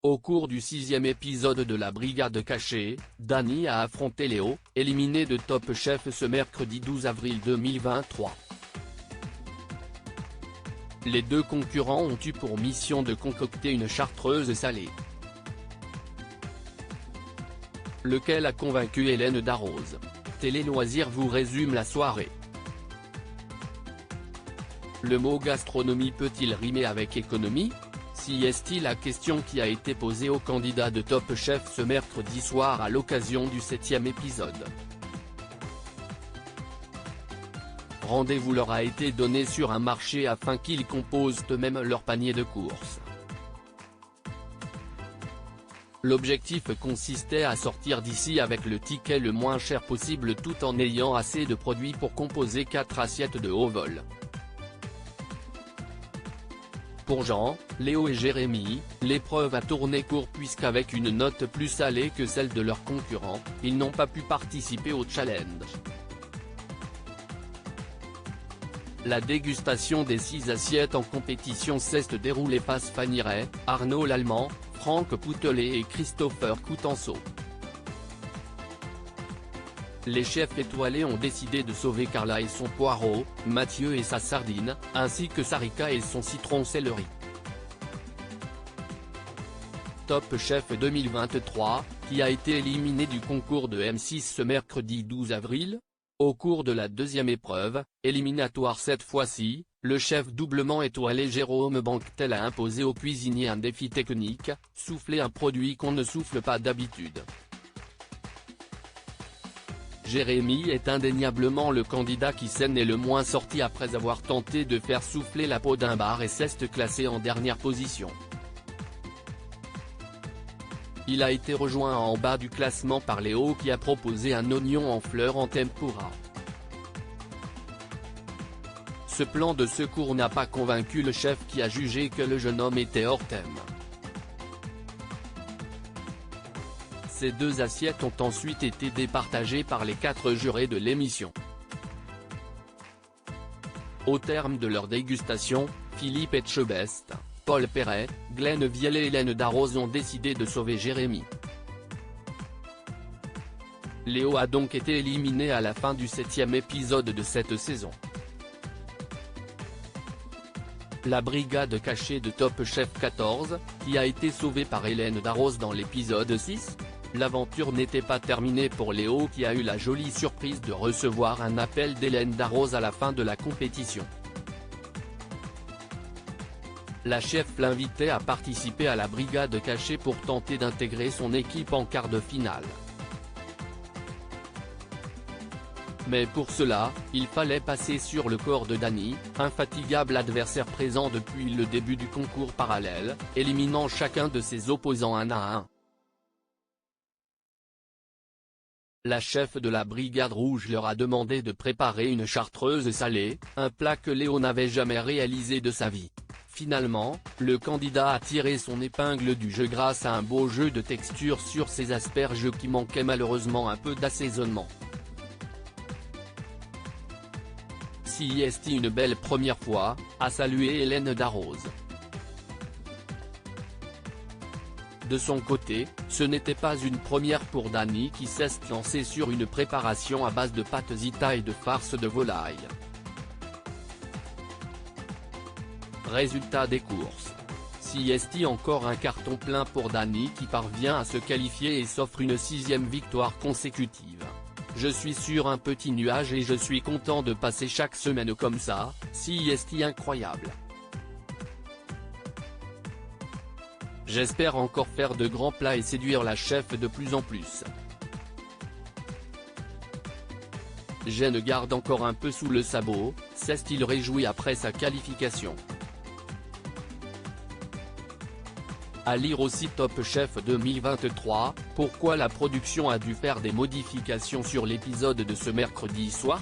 Au cours du 6e épisode de la Brigade cachée, Dany a affronté Léo, éliminé de Top Chef ce mercredi 12 avril 2023. Les deux concurrents ont eu pour mission de concocter une chartreuse salée. Lequel a convaincu Hélène Darroze? Télé Loisirs vous résume la soirée. Le mot gastronomie peut-il rimer avec économie? Si est la question qui a été posée aux candidats de Top Chef ce mercredi soir à l'occasion du 7e épisode. Rendez-vous leur a été donné sur un marché afin qu'ils composent eux-mêmes leur panier de courses. L'objectif consistait à sortir d'ici avec le ticket le moins cher possible tout en ayant assez de produits pour composer 4 assiettes de haut vol. Pour Jean, Léo et Jérémy, l'épreuve a tourné court puisqu'avec une note plus salée que celle de leurs concurrents, ils n'ont pas pu participer au challenge. La dégustation des 6 assiettes en compétition s'est déroulée face Fanny Ray, Arnaud Lallemand, Franck Poutelet et Christopher Coutenceau. Les chefs étoilés ont décidé de sauver Carla et son poireau, Mathieu et sa sardine, ainsi que Sarika et son citron céleri. Top Chef 2023, qui a été éliminé du concours de M6 ce mercredi 12 avril. Au cours de la deuxième épreuve, éliminatoire cette fois-ci, le chef doublement étoilé Jérôme Banquetel a imposé au cuisinier un défi technique, souffler un produit qu'on ne souffle pas d'habitude. Jérémy est indéniablement le candidat qui s'en est le moins sorti après avoir tenté de faire souffler la peau d'un bar et s'est classé en dernière position. Il a été rejoint en bas du classement par Léo qui a proposé un oignon en fleurs en tempura. Ce plan de secours n'a pas convaincu le chef qui a jugé que le jeune homme était hors thème. Ces 2 assiettes ont ensuite été départagées par les 4 jurés de l'émission. Au terme de leur dégustation, Philippe Etchebest, Paul Perret, Glenn Vielle et Hélène Darroze ont décidé de sauver Jérémy. Léo a donc été éliminé à la fin du 7e épisode de cette saison. La brigade cachée de Top Chef 14, qui a été sauvée par Hélène Darroze dans l'épisode 6. L'aventure n'était pas terminée pour Léo qui a eu la jolie surprise de recevoir un appel d'Hélène Darroze à la fin de la compétition. La chef l'invitait à participer à la brigade cachée pour tenter d'intégrer son équipe en quart de finale. Mais pour cela, il fallait passer sur le corps de Dany, infatigable adversaire présent depuis le début du concours parallèle, éliminant chacun de ses opposants un à un. La chef de la Brigade Rouge leur a demandé de préparer une chartreuse salée, un plat que Léo n'avait jamais réalisé de sa vie. Finalement, le candidat a tiré son épingle du jeu grâce à un beau jeu de texture sur ses asperges qui manquaient malheureusement un peu d'assaisonnement. Si est une belle première fois, a salué Hélène Darroze. De son côté, ce n'était pas une première pour Dany qui s'est lancé sur une préparation à base de pâtes zita et de farce de volaille. Résultat des courses. Si est encore un carton plein pour Dany qui parvient à se qualifier et s'offre une 6e victoire consécutive. Je suis sur un petit nuage et je suis content de passer chaque semaine comme ça, si est incroyable. J'espère encore faire de grands plats et séduire la chef de plus en plus. Jeanne garde encore un peu sous le sabot, s'est-il réjoui après sa qualification. À lire aussi Top Chef 2023, pourquoi la production a dû faire des modifications sur l'épisode de ce mercredi soir?